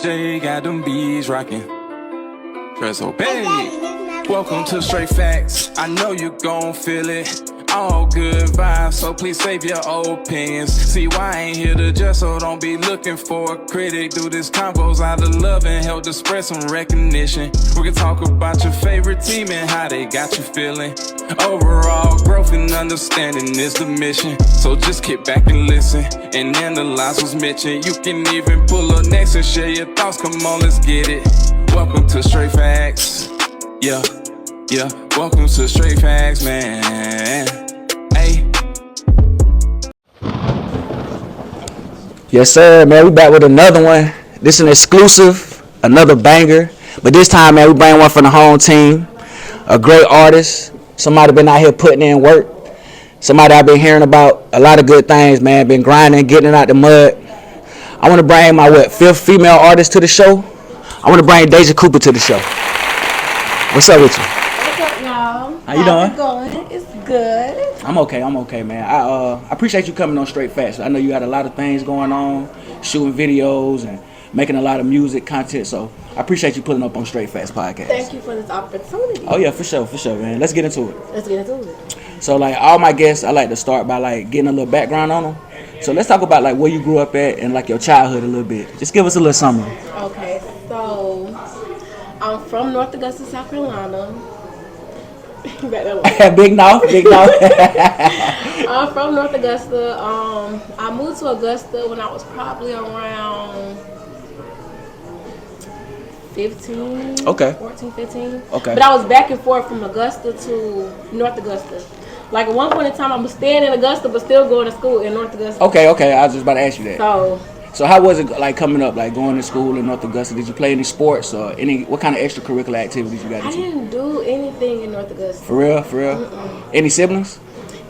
J got them bees rocking. Press obey. Welcome to Straight Facts. I know you gon' feel it. All good vibes, so please save your opinions. See why I ain't here to judge, so don't be looking for a critic. Do this combos out of love and help to spread some recognition. We can talk about your favorite team and how they got you feeling. Overall growth and understanding is the mission. So just kick back and listen and analyze what's mentioned. You can even pull up next and share your thoughts. Come on, let's get it. Welcome to Straight Facts. Yeah. Yeah, welcome to Straight Facts, man. Hey. Yes, sir, man. We back with another one. This is an exclusive, another banger. But this time, man, we bring one from the home team. A great artist. Somebody been out here putting in work. Somebody I've been hearing about a lot of good things, man. Been grinding, getting it out the mud. I want to bring my, fifth female artist to the show. I want to bring DEJA COOPER to the show. What's up with you? How you doing? How's it going? It's good. I'm okay, man. I appreciate you coming on Straight Facts. I know you got a lot of things going on, shooting videos and making a lot of music content. So I appreciate you putting up on Straight Facts podcast. Thank you for this opportunity. Oh yeah, for sure, man. Let's get into it. Let's get into it. So like all my guests, I like to start by like getting a little background on them. So let's talk about like where you grew up at and like your childhood a little bit. Just give us a little summary. Okay, so I'm from North Augusta, South Carolina. Big North. I'm from North Augusta. I moved to Augusta when I was probably around 15. Okay. 14, 15. Okay. But I was back and forth from Augusta to North Augusta. Like at one point in time, I was staying in Augusta but still going to school in North Augusta. Okay. I was just about to ask you that. So how was it like coming up, like going to school in North Augusta? Did you play any sports or what kind of extracurricular activities you got into? I didn't do anything in North Augusta. For real? Mm-mm. Any siblings?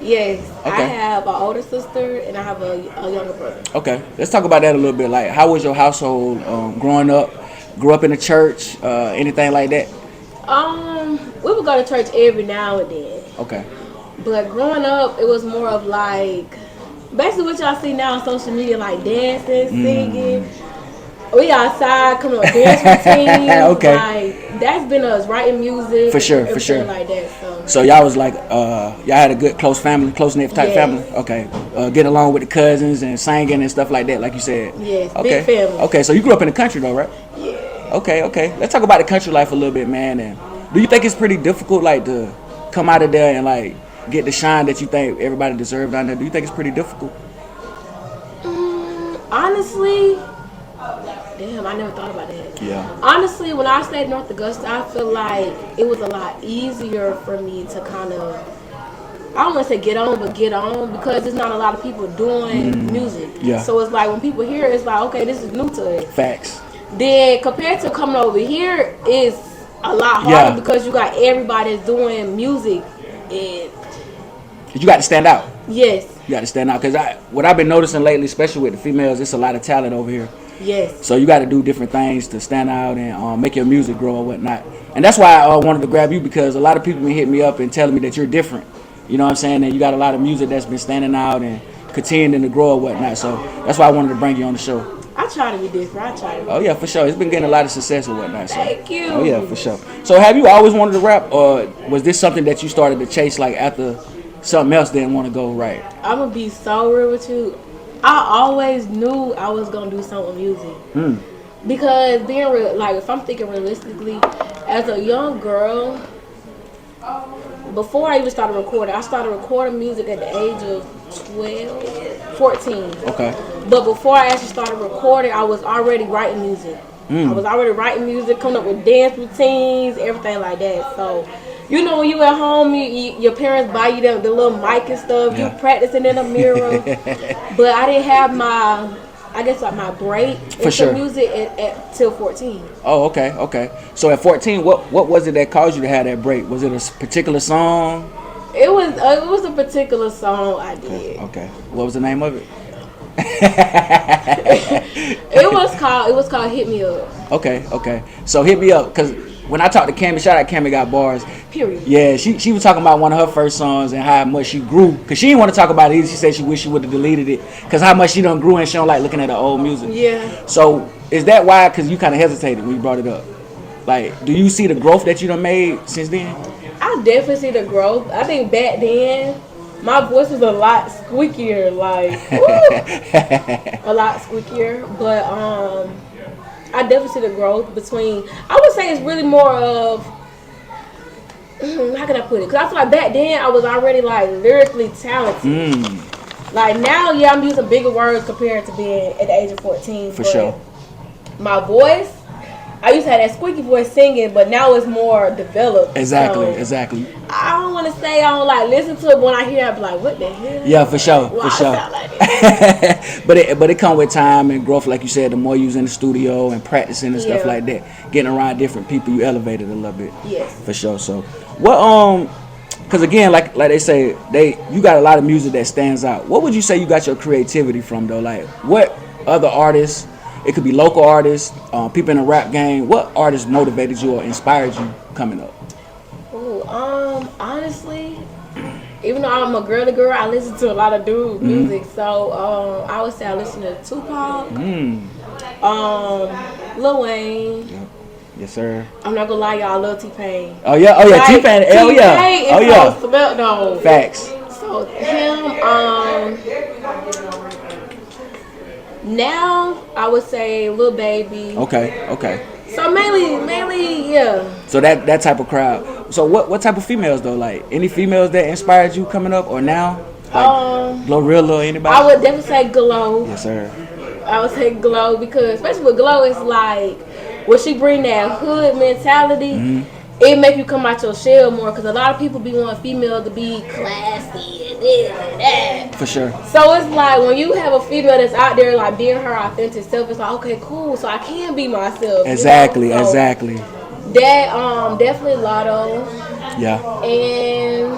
Yes. Okay. I have an older sister and I have a younger brother. Okay. Let's talk about that a little bit. Like, how was your household growing up? Grew up in the church? Anything like that? We would go to church every now and then. Okay. But growing up, it was more of like, basically what y'all see now on social media, like dancing, singing. We outside coming up dance routines. Okay. Like that's been us writing music. For sure. Like that. So y'all was like, y'all had a good close family, close knit type family. Okay. Get along with the cousins and singing and stuff like that, like you said. Yes. Okay. Big family. Okay. So you grew up in the country though, right? Yeah. Okay. Let's talk about the country life a little bit, man. And do you think it's pretty difficult, like, to come out of there and like get the shine that you think everybody deserves down there? Do you think it's pretty difficult? Honestly, damn, I never thought about that. Yeah. Honestly, when I stayed in North Augusta, I feel like it was a lot easier for me to kind of, I don't want to say get on because there's not a lot of people doing music. Yeah. So it's like when people hear it, it's like, okay, this is new to it. Facts. Then compared to coming over here, it's a lot harder because you got everybody that's doing music. And you got to stand out. Yes. You got to stand out because what I've been noticing lately, especially with the females, it's a lot of talent over here. Yes. So you got to do different things to stand out and make your music grow or whatnot. And that's why I wanted to grab you, because a lot of people been hitting me up and telling me that you're different. You know what I'm saying? And you got a lot of music that's been standing out and continuing to grow or whatnot. So that's why I wanted to bring you on the show. I try to be different. Oh yeah, for sure. It's been getting a lot of success or whatnot. So. Thank you. Oh yeah, for sure. So have you always wanted to rap, or was this something that you started to chase like after something else didn't want to go right? I'm gonna be so real with you. I always knew I was gonna do something with music. Because being real, like if I'm thinking realistically, as a young girl, before I even started recording, I started recording music at the age of 14. Okay. But before I actually started recording, I was already writing music. I was already writing music, coming up with dance routines, everything like that. So, you know, when you at home, your parents buy you the little mic and stuff. You practicing in a mirror. But I didn't have my break into music till 14. Oh, okay. So at 14, what was it that caused you to have that break? Was it a particular song? It was a particular song I did. Okay. What was the name of it? It was called Hit Me Up. Okay. So Hit Me Up, because when I talked to Cammy, shout out Cammy Got Bars. Period. Yeah, she was talking about one of her first songs and how much she grew. Because she didn't want to talk about it either. She said she wished she would have deleted it. Because how much she done grew and she don't like looking at the old music. Yeah. So is that why? Because you kind of hesitated when you brought it up. Like, do you see the growth that you done made since then? I definitely see the growth. I think back then, my voice was a lot squeakier, like a lot squeakier. But I definitely see the growth between. I would say it's really more of how can I put it? Because I feel like back then I was already like lyrically talented. Like now, yeah, I'm using bigger words compared to being at the age of 14. For sure. My voice, I used to have that squeaky voice singing, but now it's more developed. Exactly, so exactly. I don't want to say I don't like listen to it, but when I hear it, I be like, what the hell? Yeah, for sure, Why for sure. I sound like this? but it come with time and growth, like you said. The more you in the studio and practicing and stuff like that, getting around different people, you elevate it a little bit. Yes, for sure. So, what because again, like they say, you got a lot of music that stands out. What would you say you got your creativity from though? Like, what other artists? It could be local artists, people in the rap game. What artists motivated you or inspired you coming up? Ooh, honestly, even though I'm a girly girl, I listen to a lot of dude music. So I would say I listen to Tupac, Lil Wayne. Yeah. Yes, sir. I'm not gonna lie, y'all, I love T-Pain. Oh yeah, Like, T-Pain. Hell yeah. T-Pain Oh is yeah. so smelt though. Facts. So him, now I would say Lil Baby. Okay. So mainly, yeah. So that type of crowd. So what type of females though? Like any females that inspired you coming up or now? Like Glorilla or anybody? I would definitely say Glow. Yes, sir. I would say Glow because especially with Glow, it's like when she bring that hood mentality, it make you come out your shell more. Because a lot of people be wanting females to be classy and this and that. For sure. So it's like when you have a female that's out there like being her authentic self, it's like okay, cool. So I can be myself. Exactly, you know? So exactly. That definitely Lotto. Yeah. And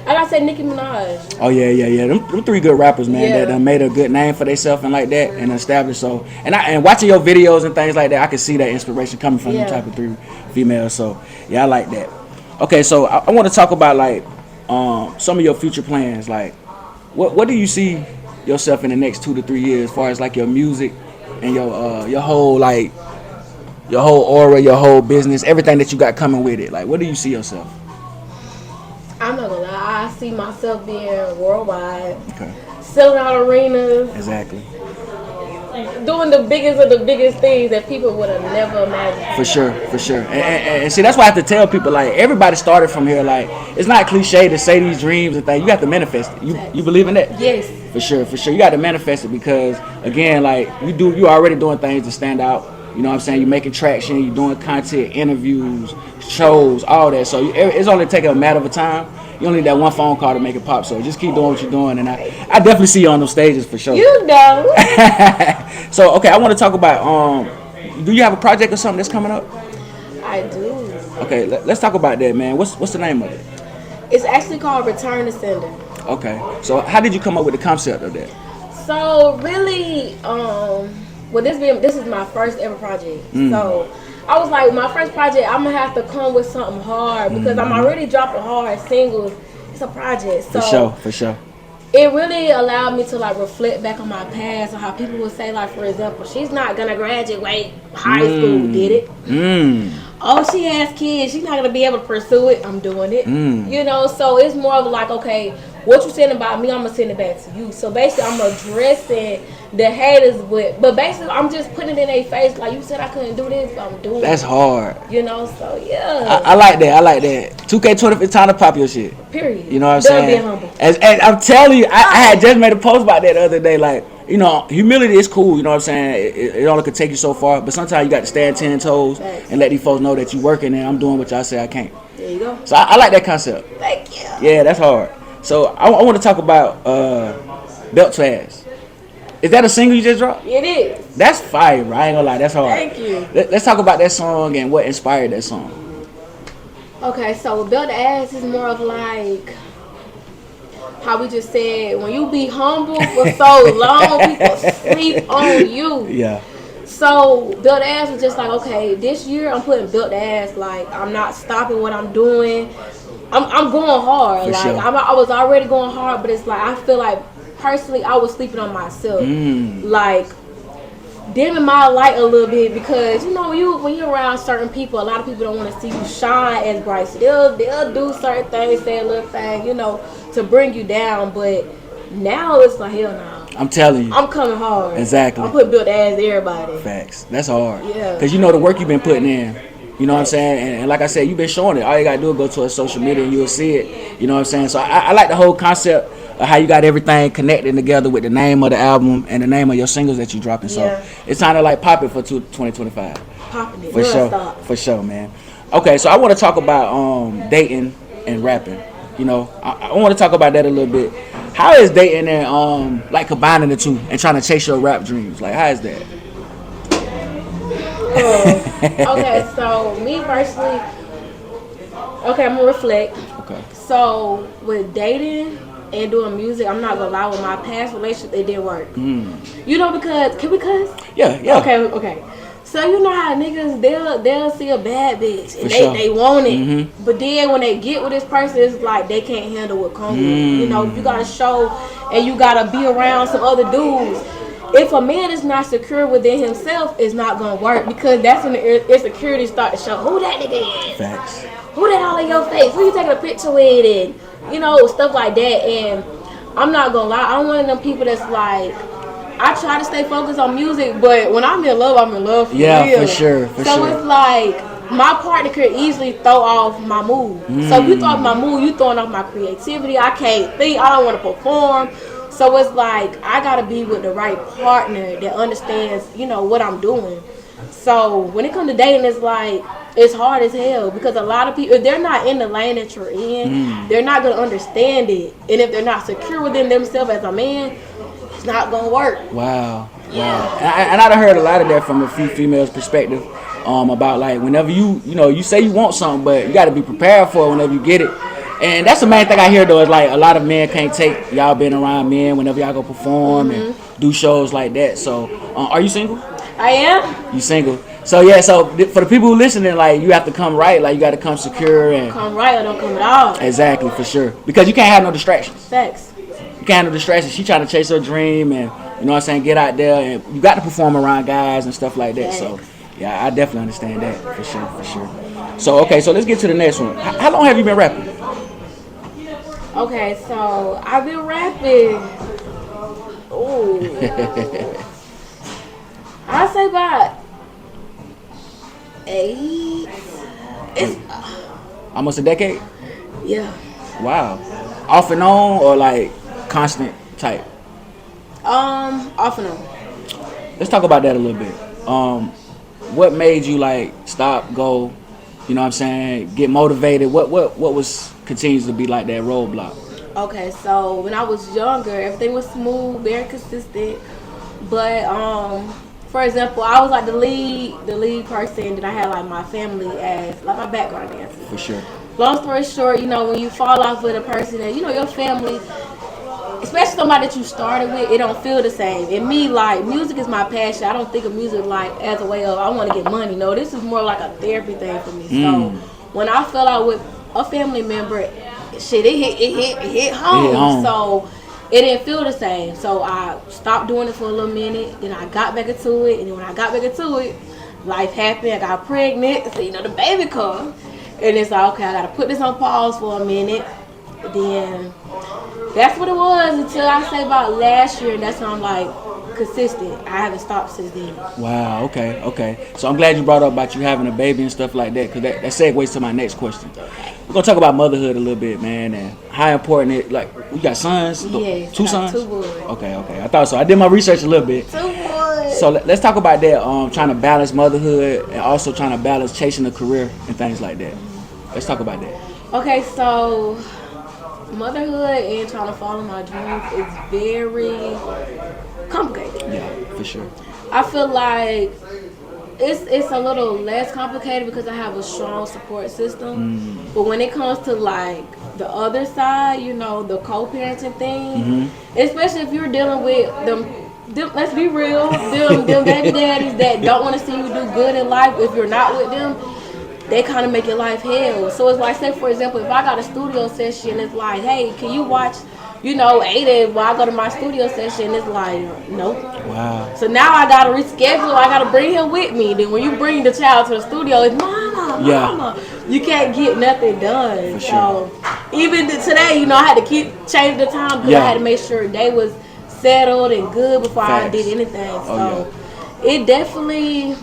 I gotta say Nicki Minaj. Oh yeah. Them three good rappers, man. Yeah. That done made a good name for themselves and like that, and established. So and watching your videos and things like that, I can see that inspiration coming from them type of three females. So yeah, I like that. Okay, so I want to talk about like some of your future plans. Like, what do you see yourself in the next 2 to 3 years, as far as like your music and your whole like your whole aura, your whole business, everything that you got coming with it. Like, what do you see yourself? I'm not gonna lie, I see myself being worldwide, selling out arenas, exactly, doing the biggest of the biggest things that people would have never imagined. For sure. And see, that's why I have to tell people, like, everybody started from here. Like, it's not cliche to say these dreams and things. You have to manifest it. You believe in that? Yes. For sure. You got to manifest it because, again, like, you already doing things to stand out. You know what I'm saying? You're making traction. You're doing content, interviews, shows, all that. So it's only taking a matter of time. You only need that one phone call to make it pop. So just keep doing what you're doing. And I definitely see you on those stages for sure. You know. So, okay, I want to talk about, do you have a project or something that's coming up? I do. Okay, let's talk about that, man. What's the name of it? It's actually called Return to Sender. Okay. So how did you come up with the concept of that? So really, this is my first ever project. So I was like, my first project, I'm gonna have to come with something hard because I'm already dropping hard singles. It's a project. So For sure. It really allowed me to like reflect back on my past and how people would say, like, for example, she's not gonna graduate high school, did it? Oh, she has kids, she's not gonna be able to pursue it. I'm doing it. You know, so it's more of like, okay, what you saying about me, I'm gonna send it back to you. So basically, I'm addressing the haters but basically, I'm just putting it in their face, like, you said I couldn't do this, but I'm doing it. That's hard. You know, so yeah. I like that. 2K20, it's time to pop your shit. Period. You know what I'm saying? Being humble. And I'm telling you, I had just made a post about that the other day. Like, you know, humility is cool. You know what I'm saying? It only could take you so far. But sometimes you got to stand 10 toes and let these folks know that you working and I'm doing what y'all say I can't. There you go. So I like that concept. Thank you. Yeah, that's hard. So I want to talk about Belt to Ass. Is that a single you just dropped? It is. That's fire, bro. I ain't gonna lie, that's hard. Thank you. Let's talk about that song and what inspired that song. Okay, so Build the Ass is more of like how we just said, when you be humble for so long, people sleep on you. Yeah. So Build the Ass was just like, okay, this year I'm putting Build the Ass, like, I'm not stopping what I'm doing. I'm going hard. For like sure. I was already going hard, but it's like I feel like personally I was sleeping on myself. Like dimming my light a little bit because you know when you're around certain people, a lot of people don't want to see you shine as bright. So they'll do certain things, say a little thing, you know, to bring you down. But now it's like hell no. I'm telling you. I'm coming hard. Exactly. I'm putting built ass everybody. Facts. That's hard. Yeah. Because you know the work you've been putting in. You know what I'm saying? And like I said, you've been showing it. All you got to do is go to a social media and you'll see it. You know what I'm saying? So I like the whole concept of how you got everything connected together with the name of the album and the name of your singles that you dropping. So it's kind of like popping for 2025. Popping it. For sure. Stop. For sure, man. Okay, so I want to talk about dating and rapping. You know, I want to talk about that a little bit. How is dating and like combining the two and trying to chase your rap dreams? Like, how is that? Okay, so me personally, okay, I'm gonna reflect. Okay. So with dating and doing music, I'm not gonna lie, with my past relationship, it didn't work. You know, because can we cuss? Yeah. Okay. So you know how niggas they'll see a bad bitch and sure. they want it, but then when they get with this person, it's like they can't handle what comes with it. You know, you gotta show and you gotta be around some other dudes. If a man is not secure within himself, it's not gonna work because that's when the insecurities start to show. Who that nigga is? Facts. Who that all in your face? Who you taking a picture with? And you know, stuff like that. And I'm not gonna lie, I'm one of them people that's like, I try to stay focused on music, but when I'm in love for real. Yeah, for sure. So it's like my partner could easily throw off my mood. So if you throw off my mood, you throwing off my creativity. I can't think. I don't want to perform. So it's like I gotta be with the right partner that understands, you know, what I'm doing. So when it comes to dating, it's like it's hard as hell because a lot of people, if they're not in the lane that you're in, they're not gonna understand it. And if they're not secure within themselves as a man, it's not gonna work. Wow. And I've heard a lot of that from a few females' perspective. About like whenever you say you want something, but you got to be prepared for it whenever you get it. And that's the main thing I hear though is like a lot of men can't take y'all being around men whenever y'all go perform and do shows like that. So are you single? I am. You single? So yeah. So for the people who listening, like you have to come right. Like you got to come secure and come right or don't come at all. Exactly, for sure. Because you can't have no distractions. Facts. You can't have no distractions. She trying to chase her dream and you know what I'm saying, get out there and you got to perform around guys and stuff like that. Facts. So yeah, I definitely understand that for sure. So okay, so let's get to the next one. How long have you been rapping? Okay, so I've been rapping. Ooh. I'd say about 8. It's Almost a decade? yeah. Wow. Off and on or like constant type? Off and on. Let's talk about that a little bit. What made you like stop, go, you know what I'm saying, get motivated? What was continues to be like that roadblock? Okay, so when I was younger, everything was smooth, very consistent. But for example, I was like the lead person, and I had like my family as like my background dancer. For sure. Long story short, you know, when you fall off with a person that, you know, your family, especially somebody that you started with, it don't feel the same. And me, like, music is my passion. I don't think of music like as a way of I want to get money. No, this is more like a therapy thing for me. So when I fell out with a family member, shit, it hit home. So it didn't feel the same. So I stopped doing it for a little minute. Then I got back into it. And then when I got back into it, life happened. I got pregnant. So, you know, the baby come. And it's like, okay, I got to put this on pause for a minute. Then that's what it was until I say about last year. And that's when I'm like consistent. I haven't stopped since then. Wow, okay. So I'm glad you brought up about you having a baby and stuff like that because that segues to my next question. We're going to talk about motherhood a little bit, man, and how important it, like, you got sons? Yes, 2 sons? 2 boys. Okay. I thought so. I did my research a little bit. 2 boys. So let's talk about that, trying to balance motherhood and also trying to balance chasing a career and things like that. Let's talk about that. Okay, so motherhood and trying to follow my dreams is very complicated. Yeah, for sure. I feel like it's a little less complicated because I have a strong support system. But when it comes to like the other side, you know, the co-parenting thing, especially if you're dealing with them, let's be real, them baby daddies that don't want to see you do good in life. If you're not with them, they kind of make your life hell. So it's like, say for example, if I got a studio session, it's like, hey, can you watch you know, ate it while I go to my studio session. It's like, nope. Wow. So now I gotta reschedule. I gotta bring him with me. Then when you bring the child to the studio, it's mama, Yeah. mama. You can't get nothing done. For So sure. even today, you know, I had to keep changing the time because I had to make sure they was settled and good before I Facts. did anything. So Oh, it definitely,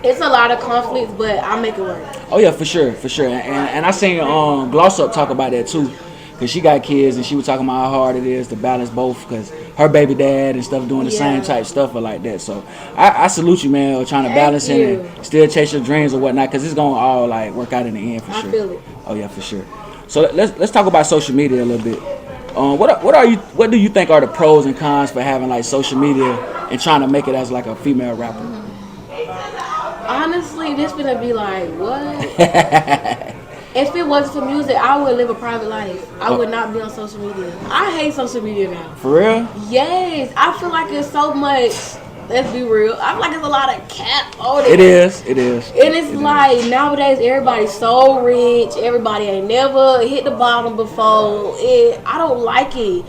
it's a lot of conflicts, but I make it work. Oh yeah, for sure, for sure. And I seen Gloss Up talk about that too, cause she got kids and she was talking about how hard it is to balance both, cause her baby dad and stuff doing the same type stuff or like that. So I salute you, man, trying to balance it and still chase your dreams or whatnot, cause it's gonna all like work out in the end for sure. I feel it. Oh yeah, for sure. So let's talk about social media a little bit. What do you think are the pros and cons for having like social media and trying to make it as like a female rapper? Honestly, this gonna be like, what? If it wasn't for music, I would live a private life. I would not be on social media. I hate social media now. For real? Yes, I feel like it's so much. Let's be real. I feel like it's a lot of cap on it. It is. It is. And it's like nowadays everybody's so rich. Everybody ain't never hit the bottom before. I don't like it.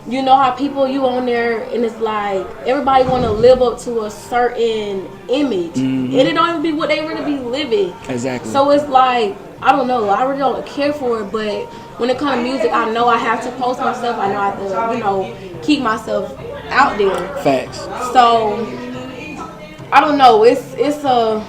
You know how people you on there and it's like everybody want to live up to a certain image, and it don't even be what they really be living. Exactly. So it's like I don't know. I really don't care for it, but when it comes to music, I know I have to post myself. I know I have to, you know, keep myself out there. Facts. So I don't know. It's a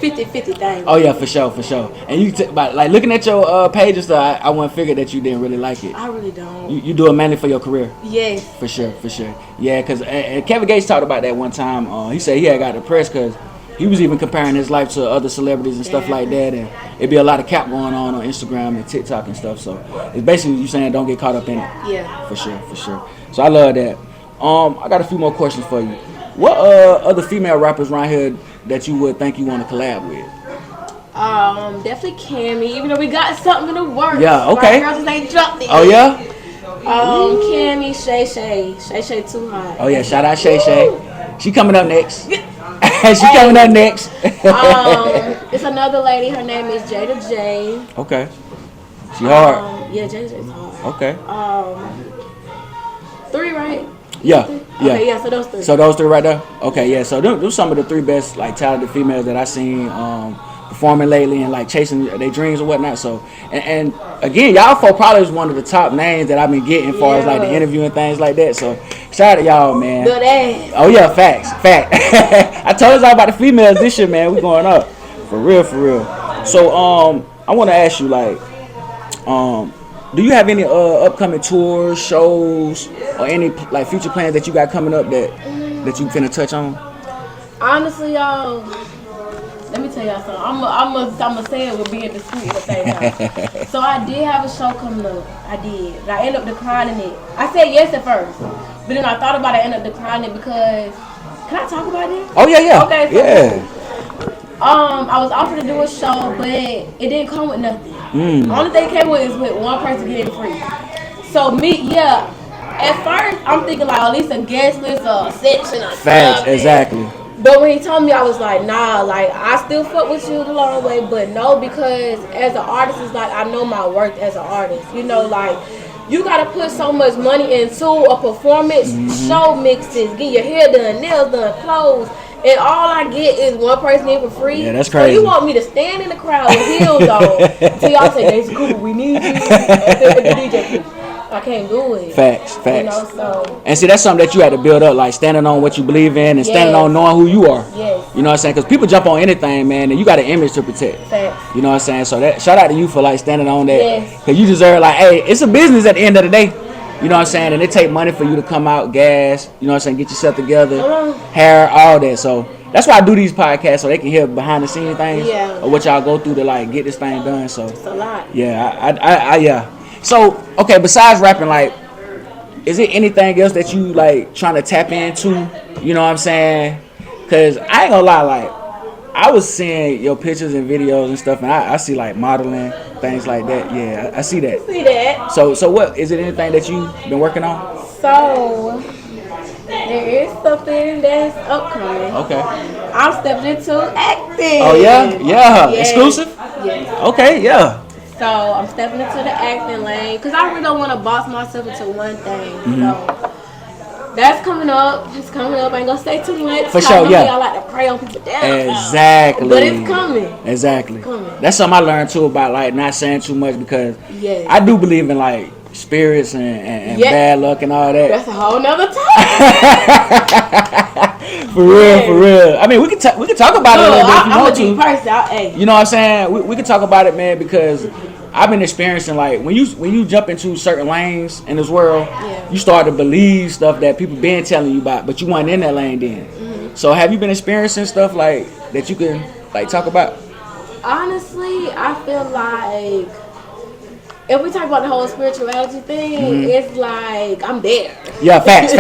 50-50 thing. Oh yeah, for sure, for sure. And you but like looking at your page and stuff, I wouldn't figure that you didn't really like it. I really don't. You do it mainly for your career. Yes. For sure, for sure. Yeah, because Kevin Gates talked about that one time. He said he had got depressed because he was even comparing his life to other celebrities and stuff like that, and it'd be a lot of cap going on Instagram and TikTok and stuff. So it's basically you saying don't get caught up in it. Yeah. For sure, for sure. So I love that. I got a few more questions for you. What other female rappers around here that you would think you want to collab with? Definitely Cammy. Even though we got something in the works. Yeah, okay. My girls just ain't dropped it. Oh yeah. Cammy, Shay too hot. Oh yeah, shout out Shay Shay. She coming up next. She coming up next. It's another lady. Her name is Jada J. Okay. She hard. Yeah, Jada J's hard. Okay. 3, right? Yeah. Yeah. Okay, yeah. So those 3. So those 3 right there. Okay. Yeah. So them some of the 3 best like talented females that I seen performing lately and like chasing their dreams and whatnot. So and again, y'all folk probably is one of the top names that I've been getting as far as like the interview and things like that. So shout out to y'all, man. Good ass. Oh yeah, facts. I told us all about the females this year, man. We going up. For real, for real. So I wanna ask you like do you have any upcoming tours, shows, or any like future plans that you got coming up that you finna touch on? Honestly, y'all, let me tell y'all something. I'm say it with being discreet at the same time. So I did have a show coming up. I did. But I ended up declining it. I said yes at first, but then I thought about it. I ended up declining it because. Can I talk about it? Oh yeah. Okay. So Yeah. I was offered to do a show, but it didn't come with nothing. The only thing it came with is with one person getting free. So at first I'm thinking like at least a guest list or a section or Facts, something. exactly. But when he told me, I was like, nah, like I still fuck with you the long way, but no, because as an artist, it's like I know my worth as an artist. You know, like you gotta put so much money into a performance, show mixes, get your hair done, nails done, clothes. And all I get is one person in for free. Yeah, that's crazy. So you want me to stand in the crowd with heels on until y'all say, DEJA COOPER, we need you at the DJ booth. I can't do it. Facts. You know, so. And see, that's something that you had to build up, like standing on what you believe in and standing on knowing who you are. Yes. You know what I'm saying? Because people jump on anything, man, and you got an image to protect. Facts. You know what I'm saying? So that shout out to you for like standing on that. Yes. Because you deserve like, hey, it's a business at the end of the day. You know what I'm saying? And it take money for you to come out, gas, you know what I'm saying, get yourself together, hair, all that. So that's why I do these podcasts, so they can hear behind the scenes things of what y'all go through to like get this thing done. So it's a lot. Yeah, I yeah. So okay, besides rapping, like, is it anything else that you like trying to tap into? You know what I'm saying? Cause I ain't gonna lie, like I was seeing your pictures and videos and stuff, and I see like modeling, things like that. Yeah, I see that. See that? So what is it? Anything that you've been working on? So there is something that's upcoming. Okay. I'm stepping into acting. Oh yeah, Yes. exclusive. Yes. Okay, yeah. So I'm stepping into the acting lane because I really don't want to box myself into one thing. So that's coming up. It's coming up. I ain't gonna say too much. For sure, yeah. I like to prey on people down. Exactly. But it's coming. Exactly. It's coming. That's something I learned too about like not saying too much because I do believe in like spirits and bad luck and all that. That's a whole nother topic. For real. I mean, we can talk about it a little bit if you want to. Person, you know what I'm saying? We can talk about it, man, because I've been experiencing like when you jump into certain lanes in this world, you start to believe stuff that people been telling you about, but you weren't in that lane then. So have you been experiencing stuff like that you can like talk about? Honestly, I feel like if we talk about the whole spirituality thing, it's like I'm there. Yeah, facts.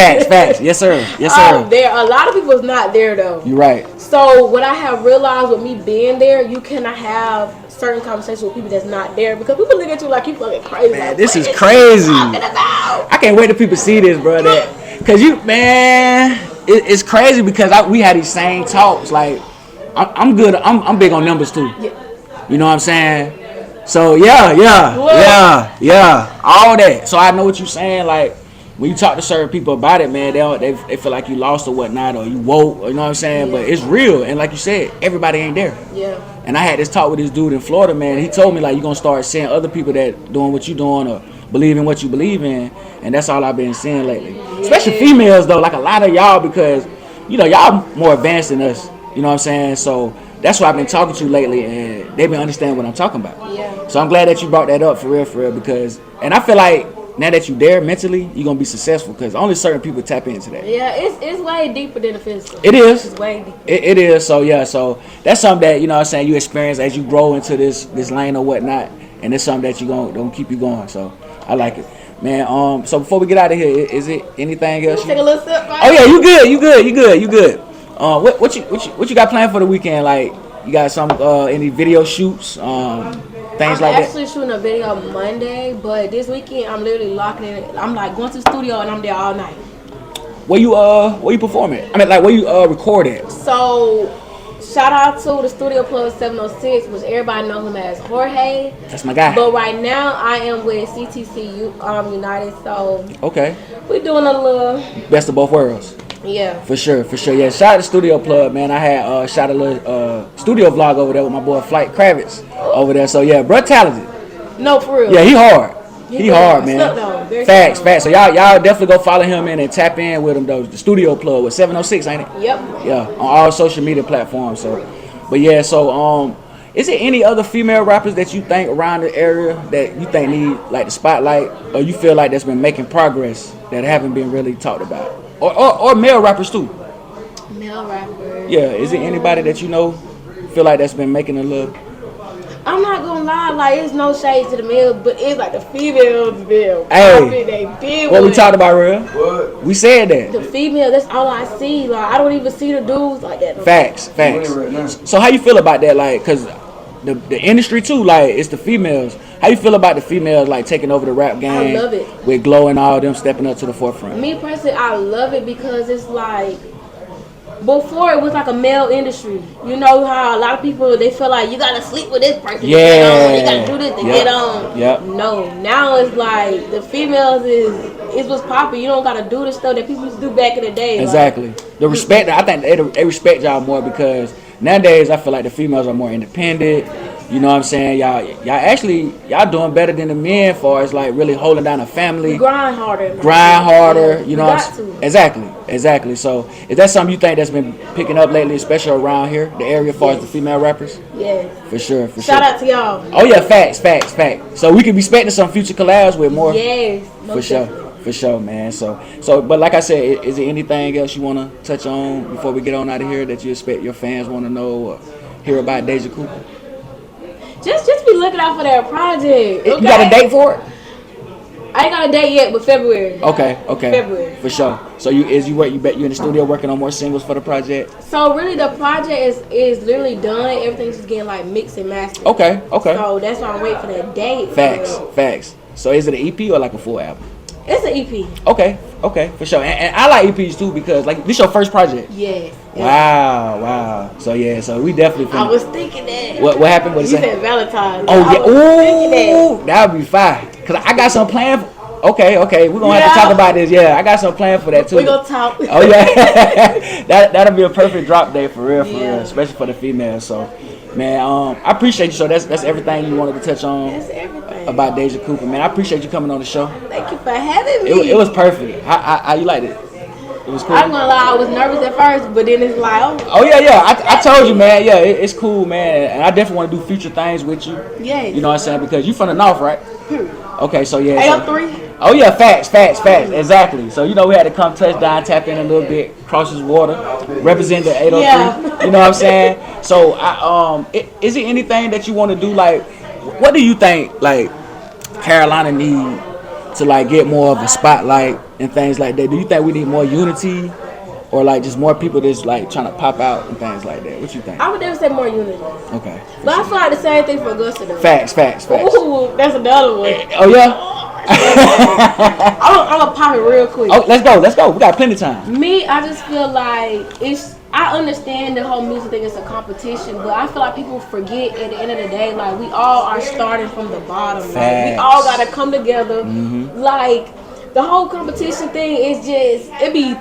Yes, sir. I'm there. A lot of people is not there though. You're right. So what I have realized with me being there, you cannot have certain conversations with people that's not there because people look at you like you fucking crazy. Man, like, this is crazy. I can't wait till people see this, bro. Cause it's crazy because we had these same talks. Like I'm good. I'm big on numbers too. Yeah. You know what I'm saying? So yeah, all that. So I know what you're saying. Like when you talk to certain people about it, man, they feel like you lost or whatnot, or you woke. You know what I'm saying? But it's real, and like you said, everybody ain't there. Yeah. And I had this talk with this dude in Florida, man. He told me like you're gonna start seeing other people that doing what you doing or believe in what you believe in, and that's all I've been seeing lately. Yeah. Especially females though, like a lot of y'all because y'all more advanced than us. You know what I'm saying? So that's why I've been talking to lately, and they've been understanding what I'm talking about. Yeah. So I'm glad that you brought that up for real, because, and I feel like now that you're there mentally, you're gonna be successful because only certain people tap into that. Yeah, it's way deeper than the physical. It is. It's way deeper. It is. So yeah, so that's something that you saying you experience as you grow into this lane or whatnot, and it's something that you gonna keep you going. So I like it, man. So before we get out of here, is it anything else? Take a little sip. Right? Oh yeah, you good. What you got planned for the weekend? Like you got some any video shoots, things like that? I'm actually shooting a video Monday, but this weekend I'm literally locking in. I'm like going to the studio and I'm there all night. Where you performing? I mean, like where you record at? So shout out to the Studio Plus 706, which everybody knows him as Jorge. That's my guy. But right now I am with CTC United, so okay, we're doing a little best of both worlds. Yeah. For sure. Yeah, shout out to Studio Plug, man. I had shot a little studio vlog over there with my boy Flight Kravitz over there. So yeah, bro, talented. No, for real. Yeah, he hard. He hard, man. Facts. So y'all definitely go follow him in and tap in with him though. The Studio Plug with 706, ain't it? Yep. Yeah, on all social media platforms. So, but yeah, so is there any other female rappers that you think around the area that you think need like the spotlight, or you feel like that's been making progress that haven't been really talked about? Or male rappers too. Male rappers. Yeah, is there anybody that feel like that's been making a little? I'm not gonna lie, like it's no shade to the males, but it's like the females bill. Hey, what we talked about, real? What? We said that. The female, that's all I see. Like I don't even see the dudes like that. Facts. So how you feel about that? Like, cause the industry too, like it's the females. How you feel about the females like taking over the rap game? I love it. With Glow and all them stepping up to the forefront. Me personally, I love it because it's like before it was like a male industry. You know how a lot of people they feel like you gotta sleep with this person to get on, you gotta do this to get on. Yep. No, now it's like the females is what's popping. You don't gotta do the stuff that people used to do back in the day. Exactly. Like, the respect. I think they respect y'all more because nowadays I feel like the females are more independent. You know what I'm saying? Y'all doing better than the men for as like really holding down a family. Grind harder. You know what I'm saying? Exactly. So is that something you think that's been picking up lately, especially around here, the area as far as the female rappers? Yeah. For sure. Shout out to y'all. Oh yeah, facts. So we could be expecting some future collabs with more. Yes. For sure, man. So but like I said, is there anything else you want to touch on before we get on out of here that you expect your fans want to know or hear about DEJA Cooper? Just be looking out for that project. Okay? You got a date for it? I ain't got a date yet, but February. Okay. February. For sure. So you in the studio working on more singles for the project? So really the project is literally done. Everything's just getting like mixed and mastered. Okay. So that's why I'm waiting for that date. Facts. So is it an EP or like a full album? It's an EP. Okay, for sure. And I like EPs too because like this your first project. Yes. Wow. So we definitely. I was thinking that. What happened? What you said Valentine's. Oh yeah. Ooh, that would be fire. Cause I got some planned. Okay. We're gonna have to talk about this. Yeah, I got some planned for that too. We gonna talk. Oh yeah. that'll be a perfect drop day for real, especially for the females. So, man, I appreciate you. So that's everything you wanted to touch on. That's everything about DEJA COOPER, man. I appreciate you coming on the show. Thank you for having me. It was perfect. How you liked it? It was cool. I'm gonna lie, I was nervous at first, but then it's like, oh yeah. I told you, man. Yeah, it's cool, man. And I definitely want to do future things with you. Yeah. You know what I'm saying? Because you from the north, right? Okay, so yeah. 803. Oh yeah, facts. Exactly. So we had to come touchdown, tap in a little bit, cross his water, represent the 803. Yeah. You know what I'm saying? So is it anything that you want to do? Like, what do you think? Like, Carolina need to like get more of a spotlight and things like that. Do you think we need more unity, or like just more people that's like trying to pop out and things like that? What you think? I would never say more unity. Okay. But I feel like the same thing for Augusta though. Facts. Ooh, that's another one. Oh yeah. I'm gonna pop it real quick. Oh, let's go. We got plenty of time. Me, I just feel like I understand the whole music thing is a competition, but I feel like people forget at the end of the day, like we all are starting from the bottom. Like, we all gotta come together. Like the whole competition thing is just it be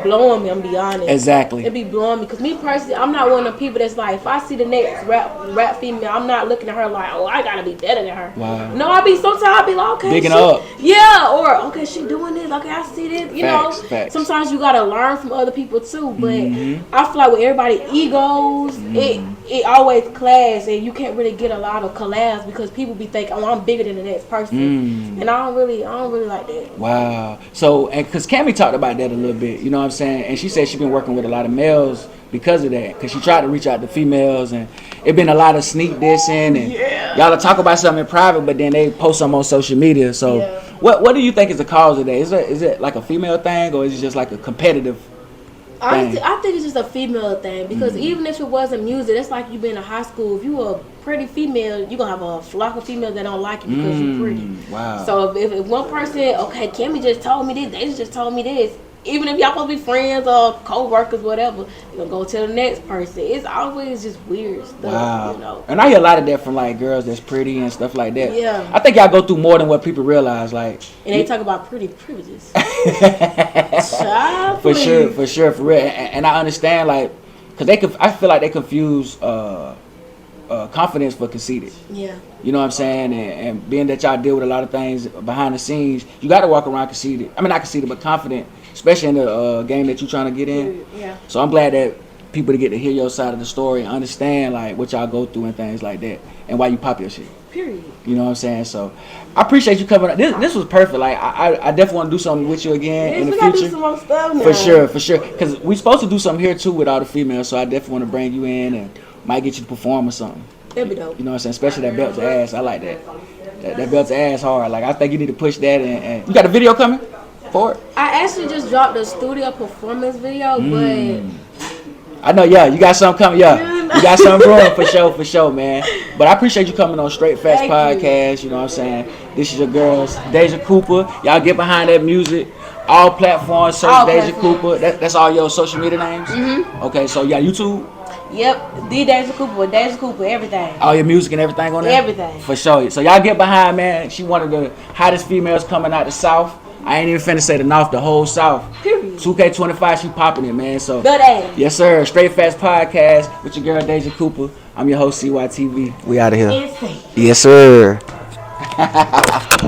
blowing me. I'm gonna be honest. Exactly. It be blowing me because me personally, I'm not one of the people that's like if I see the next rap female, I'm not looking at her like, oh, I gotta be better than her. Wow. No, sometimes I be like, okay, bigging up. Yeah, or okay, she doing this. Okay, I see this. You know, facts. Sometimes you gotta learn from other people too. But I feel like with everybody egos, it always clash, and you can't really get a lot of collabs because people be thinking, oh, I'm bigger than the next person, and I don't really like that. Wow. So, and because Cammie talked about that a little bit, you know what I'm saying? And she said she's been working with a lot of males because of that. Because she tried to reach out to females, and it been a lot of sneak dissing, and y'all talk about something in private, but then they post something on social media. So, what do you think is the cause of that? Is it like a female thing, or is it just like a competitive thing? I think it's just a female thing because even if it wasn't music, it's like you been in high school. If you a pretty female, you're gonna have a flock of females that don't like you because you're pretty. Wow. So if one person, okay, Cammie just told me this, they just told me this. Even if y'all supposed to be friends or co-workers, whatever, you're gonna go to the next person. It's always just weird stuff, wow. You know. And I hear a lot of that from like girls that's pretty and stuff like that. Yeah. I think y'all go through more than what people realize. Like, and they talk about pretty privileges. For sure, for real. And I understand, like, cause I feel like they confuse confidence for conceited. Yeah. You know what I'm saying? And being that y'all deal with a lot of things behind the scenes, you got to walk around conceited. I mean, not conceited, but confident, especially in the game that you're trying to get in. Yeah. So I'm glad that people to get to hear your side of the story and understand like what y'all go through and things like that, and why you pop your shit. Period. You know what I'm saying? So I appreciate you coming. This was perfect. Like I definitely want to do something with you again in the future. We gotta do some more stuff now. For sure. Because we supposed to do something here too with all the females. So I definitely want to bring you in and might get you to perform or something. That'd be dope. You know what I'm saying? Especially that belt to ass. I like that. That belt to ass hard. Like I think you need to push that. And you got a video coming for it? I actually just dropped a studio performance video, but I know, yeah, you got something coming, yeah. You got something brewing for sure, man. But I appreciate you coming on Straight Facts Podcast, you know what I'm saying? This is your girls, DEJA COOPER. Y'all get behind that music. All platforms, search DEJA COOPER. That's all your social media names? Mm-hmm. Okay, so you got YouTube? Yep, DEJA COOPER, DEJA COOPER, everything. All your music and everything on there? Everything. For sure. So y'all get behind, man. She one of the hottest females coming out the South. I ain't even finna say the North, the whole South. Period. 2K25, she popping it, man. So good ass. Yes, sir. Straight Facts Podcast with your girl DEJA COOPER. I'm your host CYTV. We out of here. Insane. Yes, sir.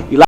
You like